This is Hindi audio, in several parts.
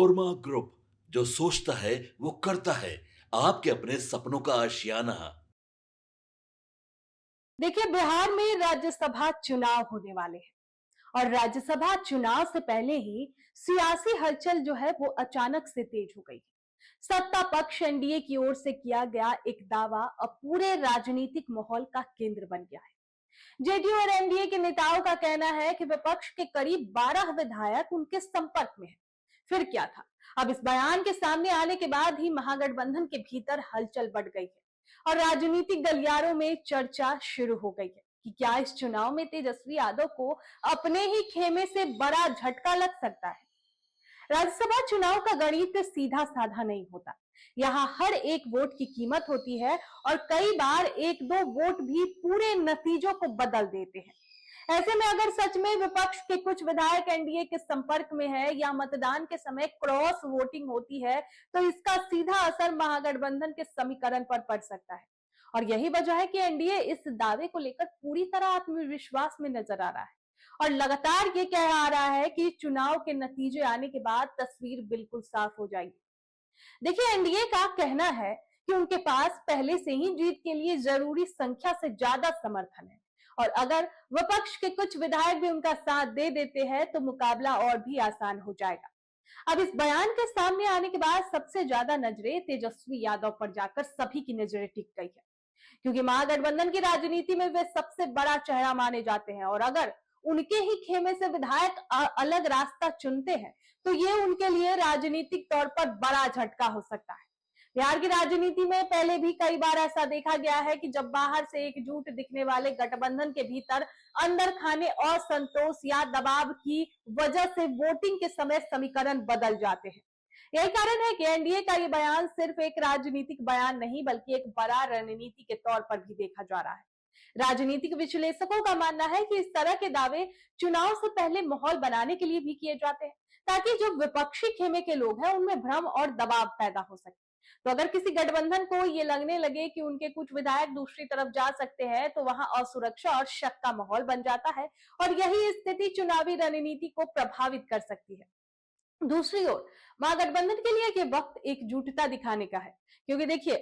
कोरमा ग्रुप, जो सोचता है वो करता है। आपके अपने सपनों का आशियाना। देखिए, बिहार में राज्यसभा चुनाव होने वाले हैं और राज्यसभा चुनाव से पहले ही सियासी हलचल जो है वो अचानक से तेज हो गई है। सत्ता पक्ष एनडीए की ओर से किया गया एक दावा अब पूरे राजनीतिक माहौल का केंद्र बन गया है। जेडीयू और एनडीए के नेताओं का कहना है कि विपक्ष के करीब 12 विधायक उनके संपर्क में हैं। फिर क्या था? अब इस बयान के सामने आने के बाद ही महागठबंधन के भीतर हलचल बढ़ गई है और राजनीतिक गलियारों में चर्चा शुरू हो गई है कि क्या इस चुनाव में तेजस्वी यादव को अपने ही खेमे से बड़ा झटका लग सकता है। राज्यसभा चुनाव का गणित सीधा साधा नहीं होता। यहाँ हर एक वोट की कीमत होती है और कई बार एक दो वोट भी पूरे नतीजों को बदल देते हैं। ऐसे में अगर सच में विपक्ष के कुछ विधायक एनडीए के संपर्क में है या मतदान के समय क्रॉस वोटिंग होती है, तो इसका सीधा असर महागठबंधन के समीकरण पर पड़ सकता है। और यही वजह है कि एनडीए इस दावे को लेकर पूरी तरह आत्मविश्वास में नजर आ रहा है और लगातार ये कह आ रहा है कि चुनाव के नतीजे आने के बाद तस्वीर बिल्कुल साफ हो जाएगी। देखिए, एनडीए का कहना है कि उनके पास पहले से ही जीत के लिए जरूरी संख्या से ज्यादा समर्थन है और अगर विपक्ष के कुछ विधायक भी उनका साथ दे देते हैं तो मुकाबला और भी आसान हो जाएगा। अब इस बयान के सामने आने के बाद सबसे ज्यादा नजरें तेजस्वी यादव पर जाकर सभी की नजरें टिक गई है, क्योंकि महागठबंधन की राजनीति में वे सबसे बड़ा चेहरा माने जाते हैं और अगर उनके ही खेमे से विधायक अलग रास्ता चुनते हैं तो ये उनके लिए राजनीतिक तौर पर बड़ा झटका हो सकता है। बिहार की राजनीति में पहले भी कई बार ऐसा देखा गया है कि जब बाहर से एकजुट दिखने वाले गठबंधन के भीतर अंदर खाने असंतोष या दबाव की वजह से वोटिंग के समय समीकरण बदल जाते हैं। यही कारण है कि एनडीए का ये बयान सिर्फ एक राजनीतिक बयान नहीं बल्कि एक बड़ा रणनीति के तौर पर भी देखा जा रहा है। राजनीतिक विश्लेषकों का मानना है कि इस तरह के दावे चुनाव से पहले माहौल बनाने के लिए भी किए जाते हैं, ताकि जो विपक्षी खेमे के लोग हैं उनमें भ्रम और दबाव पैदा हो सके। तो अगर किसी गठबंधन को ये लगने लगे कि उनके कुछ विधायक दूसरी तरफ जा सकते हैं तो वहां असुरक्षा और शक का माहौल बन जाता है और यही स्थिति चुनावी रणनीति को प्रभावित कर सकती है। दूसरी ओर महागठबंधन के लिए ये वक्त एकजुटता दिखाने का है, क्योंकि देखिए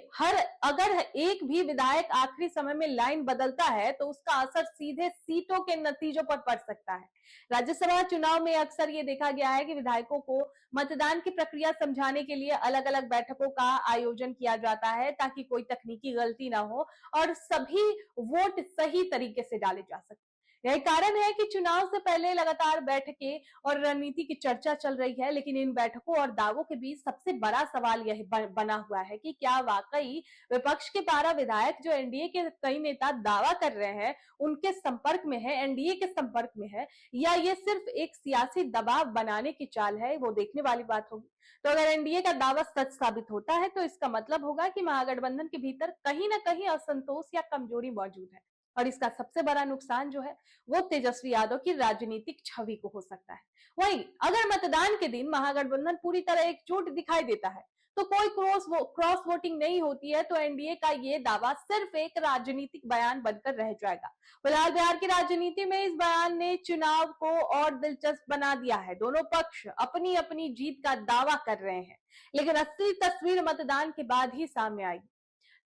अगर एक भी विधायक आखिरी समय में लाइन बदलता है तो उसका असर सीधे सीटों के नतीजों पर पड़ सकता है। राज्यसभा चुनाव में अक्सर ये देखा गया है कि विधायकों को मतदान की प्रक्रिया समझाने के लिए अलग अलग बैठकों का आयोजन किया जाता है ताकि कोई तकनीकी गलती ना हो और सभी वोट सही तरीके से डाले जा सके। यही कारण है कि चुनाव से पहले लगातार बैठकें और रणनीति की चर्चा चल रही है, लेकिन इन बैठकों और दावों के बीच सबसे बड़ा सवाल यह बना हुआ है कि क्या वाकई विपक्ष के 12 विधायक जो एनडीए के कई नेता दावा कर रहे हैं उनके संपर्क में है, एनडीए के संपर्क में है, या ये सिर्फ एक सियासी दबाव बनाने की चाल है, वो देखने वाली बात होगी। तो अगर एनडीए का दावा सच साबित होता है तो इसका मतलब होगा कि महागठबंधन के भीतर कहीं ना कहीं असंतोष या कमजोरी मौजूद है और इसका सबसे बड़ा नुकसान जो है वो तेजस्वी यादव की राजनीतिक छवि को हो सकता है। वहीं अगर मतदान के दिन महागठबंधन पूरी तरह एकजुट दिखाई देता है तो कोई क्रॉस वोटिंग नहीं होती है तो एनडीए का ये दावा सिर्फ एक राजनीतिक बयान बनकर रह जाएगा। फिलहाल बिहार की राजनीति में इस बयान ने चुनाव को और दिलचस्प बना दिया है। दोनों पक्ष अपनी अपनी जीत का दावा कर रहे हैं, लेकिन असली तस्वीर मतदान के बाद ही सामने आएगी।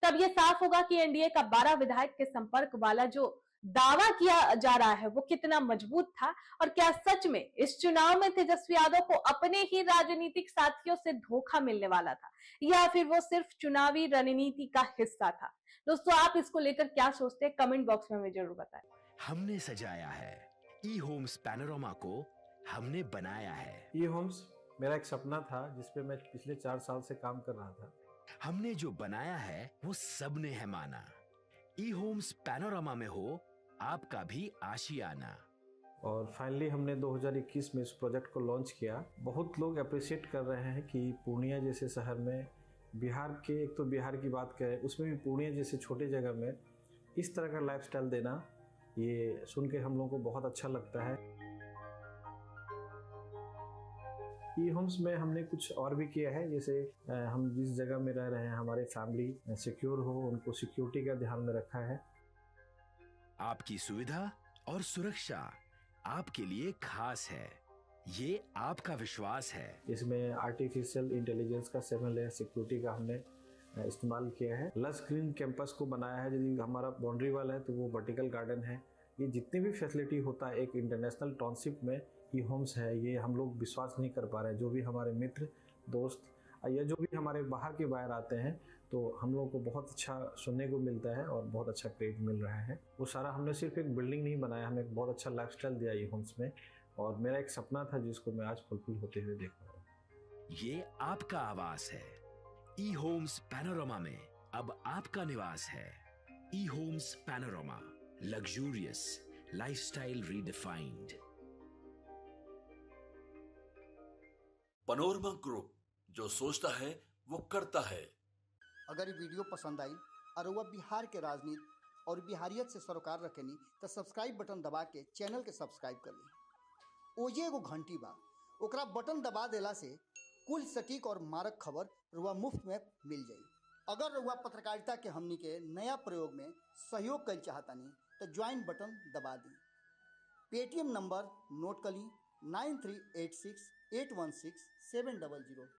तब यह साफ होगा कि एनडीए का 12 विधायक के संपर्क वाला जो दावा किया जा रहा है वो कितना मजबूत था और क्या सच में इस चुनाव में तेजस्वी यादव को अपने ही राजनीतिक साथियों से धोखा मिलने वाला था या फिर वो सिर्फ चुनावी रणनीति का हिस्सा था। दोस्तों, आप इसको लेकर क्या सोचते हैं? कमेंट बॉक्स में हमें जरूर बताएं। हमने सजाया है ई होम्स पैनोरामा को, हमने बनाया है ई होम्स मेरा एक सपना था जिस पे मैं पिछले 4 साल से काम कर रहा था। हमने जो बनाया है वो सबने है माना। ई होम्स पैनोरामा में हो आपका भी आशियाना। और फाइनली हमने 2021 में इस प्रोजेक्ट को लॉन्च किया। बहुत लोग अप्रिशिएट कर रहे हैं कि पूर्णिया जैसे शहर में, बिहार के, एक तो बिहार की बात करें उसमें भी पूर्णिया जैसे छोटे जगह में इस तरह का लाइफस्टाइल देना, ये सुन के हम लोगों को बहुत अच्छा लगता है। ई होम्स में हमने कुछ और भी किया है, जैसे हम जिस जगह में रह रहे हैं हमारे फैमिली सिक्योर हो, उनको सिक्योरिटी का ध्यान में रखा है। आपकी सुविधा और सुरक्षा आपके लिए खास है। ये आपका विश्वास है। इसमें आर्टिफिशियल इंटेलिजेंस का 7 लेयर सिक्योरिटी का हमने इस्तेमाल किया है। लस ग्रीन कैंपस को बनाया है। यदि हमारा बाउंड्री वाल है तो वो वर्टिकल गार्डन है। ये जितनी भी फैसिलिटी होता है एक इंटरनेशनल टाउनशिप में ई होम्स है, ये हम लोग विश्वास नहीं कर पा रहे हैं। जो भी हमारे मित्र दोस्त या जो भी हमारे बाहर के बाहर आते हैं तो हम लोगों को बहुत अच्छा सुनने को मिलता है और बहुत अच्छा क्रेडिट मिल रहा है। वो सारा हमने सिर्फ एक बिल्डिंग नहीं बनाया, हमें एक बहुत अच्छा लाइफस्टाइल दिया ई होम्स में, और मेरा एक सपना था जिसको मैं आज फुलफिल होते हुए देख रहा हूँ। ये आपका आवास है। ई होम्स पैनोरामा में अब आपका निवास है। E homes panorama, luxurious lifestyle redefined. Panorama group, जो सोचता है वो करता है। अगर ये वीडियो पसंद आई और वह बिहार के राजनीति और बिहारियत से सरोकार रखेनी तो सब्सक्राइब बटन दबा के चैनल के सब्सक्राइब कर ली। ओजे एगो घंटी बा, ओकरा बटन दबा देला से कुल सटीक और मारक खबर रुआ मुफ्त में मिल जाई। अगर रुआ पत्रकारिता के हमनी के नया प्रयोग में सहयोग कर चाहतानी तो ज्वाइन बटन दबा दी। पेटीएम नंबर नोट कर ली 9386816700।